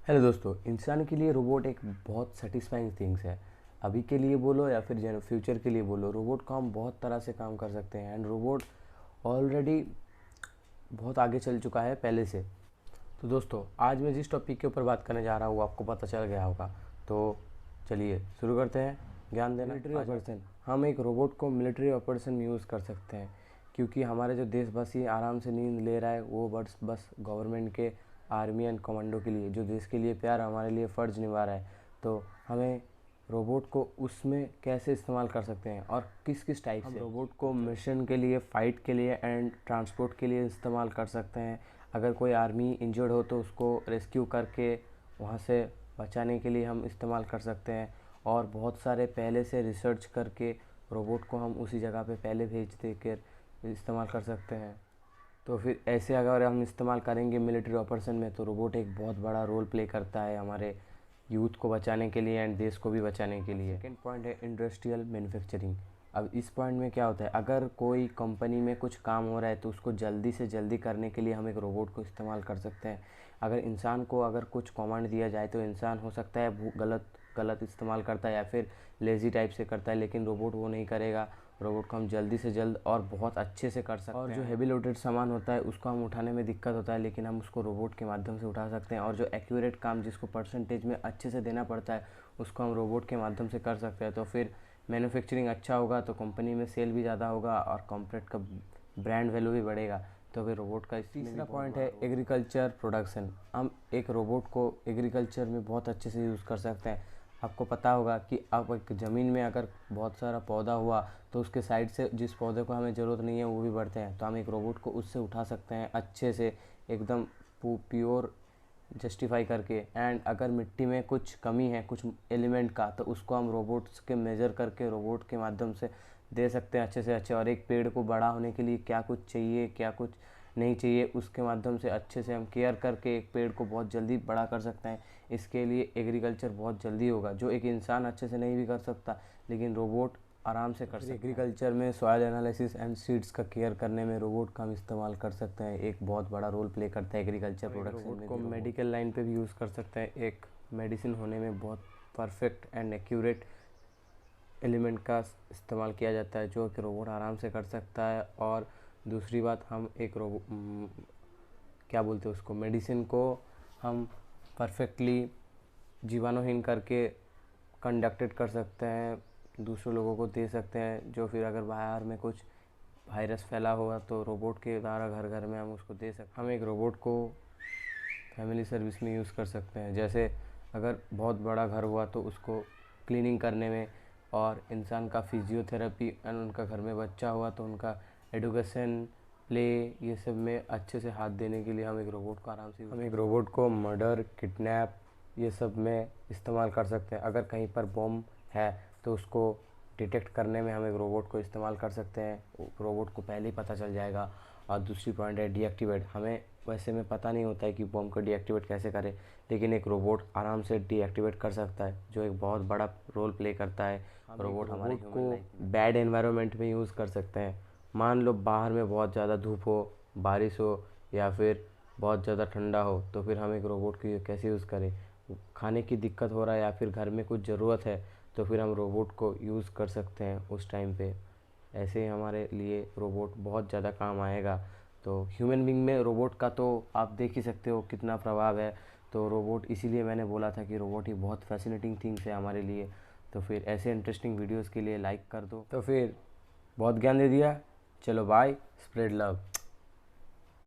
Hello दोस्तों, इंसान के लिए रोबोट एक बहुत सेटिस्फाइंग थिंग्स है। अभी के लिए बोलो या फिर फ्यूचर के लिए बोलो, रोबोट को हम बहुत तरह से काम कर सकते हैं एंड रोबोट ऑलरेडी बहुत आगे चल चुका है पहले से। तो दोस्तों, आज मैं जिस टॉपिक के ऊपर बात करने जा रहा हूँ आपको पता चल गया होगा। तो चलिए शुरू करते हैं। ज्ञान देना मिलिट्री ऑपरेशन, हम एक रोबोट को मिलिट्री ऑपरेशन में यूज़ कर सकते हैं, क्योंकि हमारे जो देशवासी आराम से नींद ले रहा है वो बस बस गवर्नमेंट के आर्मी एंड कमांडो के लिए, जो देश के लिए प्यार हमारे लिए फ़र्ज़ निभा रहा है। तो हमें रोबोट को उसमें कैसे इस्तेमाल कर सकते हैं और किस किस टाइप से रोबोट को मिशन के लिए, फ़ाइट के लिए एंड ट्रांसपोर्ट के लिए इस्तेमाल कर सकते हैं। अगर कोई आर्मी इंजर्ड हो तो उसको रेस्क्यू करके वहाँ से बचाने के लिए हम इस्तेमाल कर सकते हैं। और बहुत सारे पहले से रिसर्च करके रोबोट को हम उसी जगह पे पहले भेज दे कर इस्तेमाल कर सकते हैं। तो फिर ऐसे अगर हम इस्तेमाल करेंगे मिलिट्री ऑपरेशन में, तो रोबोट एक बहुत बड़ा रोल प्ले करता है हमारे यूथ को बचाने के लिए एंड देश को भी बचाने के लिए। सेकेंड पॉइंट है इंडस्ट्रियल मैन्युफैक्चरिंग। अब इस पॉइंट में क्या होता है, अगर कोई कंपनी में कुछ काम हो रहा है तो उसको जल्दी से जल्दी करने के लिए हम एक रोबोट को इस्तेमाल कर सकते हैं। अगर इंसान को अगर कुछ कमांड दिया जाए तो इंसान हो सकता है गलत गलत इस्तेमाल करता है या फिर लेज़ी टाइप से करता है, लेकिन रोबोट वो नहीं करेगा। रोबोट को हम जल्दी से जल्द और बहुत अच्छे से कर सकते हैं। और जो हैवी लोडेड सामान होता है उसको हम उठाने में दिक्कत होता है, लेकिन हम उसको रोबोट के माध्यम से उठा सकते हैं। और जो एक्यूरेट काम जिसको परसेंटेज में अच्छे से देना पड़ता है उसको हम रोबोट के माध्यम से कर सकते हैं। तो फिर मैन्युफैक्चरिंग अच्छा होगा तो कंपनी में सेल भी ज़्यादा होगा और कॉम्पोरेट का ब्रांड वैल्यू भी बढ़ेगा। तो फिर रोबोट का तीसरा पॉइंट है एग्रीकल्चर प्रोडक्शन। हम एक रोबोट को एग्रीकल्चर में बहुत अच्छे से यूज़ कर सकते हैं। आपको पता होगा कि आप एक ज़मीन में अगर बहुत सारा पौधा हुआ तो उसके साइड से जिस पौधे को हमें ज़रूरत नहीं है वो भी बढ़ते हैं, तो हम एक रोबोट को उससे उठा सकते हैं अच्छे से, एकदम प्योर जस्टिफाई करके। एंड अगर मिट्टी में कुछ कमी है कुछ एलिमेंट का, तो उसको हम रोबोट्स के मेज़र करके रोबोट के माध्यम से दे सकते हैं अच्छे से अच्छे। और एक पेड़ को बड़ा होने के लिए क्या कुछ चाहिए क्या कुछ नहीं चाहिए, उसके माध्यम से अच्छे से हम केयर करके एक पेड़ को बहुत जल्दी बड़ा कर सकते हैं। इसके लिए एग्रीकल्चर बहुत जल्दी होगा, जो एक इंसान अच्छे से नहीं भी कर सकता, लेकिन रोबोट आराम से कर सकते हैं। एग्रीकल्चर में सॉइल एनालिसिस एंड सीड्स का केयर करने में रोबोट का हम इस्तेमाल कर सकते हैं, एक बहुत बड़ा रोल प्ले करता है एग्रीकल्चर प्रोडक्शन में। को मेडिकल लाइन पे भी यूज़ कर सकते हैं, एक मेडिसिन होने में बहुत परफेक्ट एंड एक्यूरेट एलिमेंट का इस्तेमाल किया जाता है, जो कि रोबोट आराम से कर सकता है। और दूसरी बात, हम एक क्या बोलते हैं उसको, मेडिसिन को हम परफेक्टली जीवाणुहीन करके कंडक्टेड कर सकते हैं, दूसरे लोगों को दे सकते हैं। जो फिर अगर बाहर में कुछ वायरस फैला हुआ तो रोबोट के द्वारा घर घर में हम उसको दे सकते हैं। हम एक रोबोट को फैमिली सर्विस में यूज़ कर सकते हैं, जैसे अगर बहुत बड़ा घर हुआ तो उसको क्लीनिंग करने में, और इंसान का फिजियोथेरेपी एंड उनका घर में बच्चा हुआ तो उनका एडुकेशन, प्ले, ये सब में अच्छे से हाथ देने के लिए हम एक रोबोट को आराम से हम एक रोबोट को मर्डर, किडनैप, ये सब में इस्तेमाल कर सकते हैं। अगर कहीं पर बॉम्ब है तो उसको डिटेक्ट करने में हम एक रोबोट को इस्तेमाल कर सकते हैं, रोबोट को पहले ही पता चल जाएगा। और दूसरी पॉइंट है डीएक्टिवेट। हमें वैसे में पता नहीं होता है कि बॉम्ब को डीएक्टिवेट कैसे करें, लेकिन एक रोबोट आराम से डीएक्टिवेट कर सकता है, जो एक बहुत बड़ा रोल प्ले करता है। रोबोट हमारे को बैड एनवायरनमेंट में यूज़ कर सकते हैं। मान लो बाहर में बहुत ज़्यादा धूप हो, बारिश हो या फिर बहुत ज़्यादा ठंडा हो, तो फिर हम एक रोबोट की कैसे यूज़ करें। खाने की दिक्कत हो रहा है या फिर घर में कुछ ज़रूरत है तो फिर हम रोबोट को यूज़ कर सकते हैं उस टाइम पे। ऐसे ही हमारे लिए रोबोट बहुत ज़्यादा काम आएगा। तो ह्यूमन बीइंग में रोबोट का तो आप देख ही सकते हो कितना प्रभाव है। तो रोबोट, इसीलिए मैंने बोला था कि रोबोट ही बहुत फैसिनेटिंग थिंग्स है हमारे लिए। तो फिर ऐसे इंटरेस्टिंग वीडियोस के लिए लाइक कर दो। तो फिर बहुत ज्ञान दे दिया, चलो बाय, स्प्रेड लव।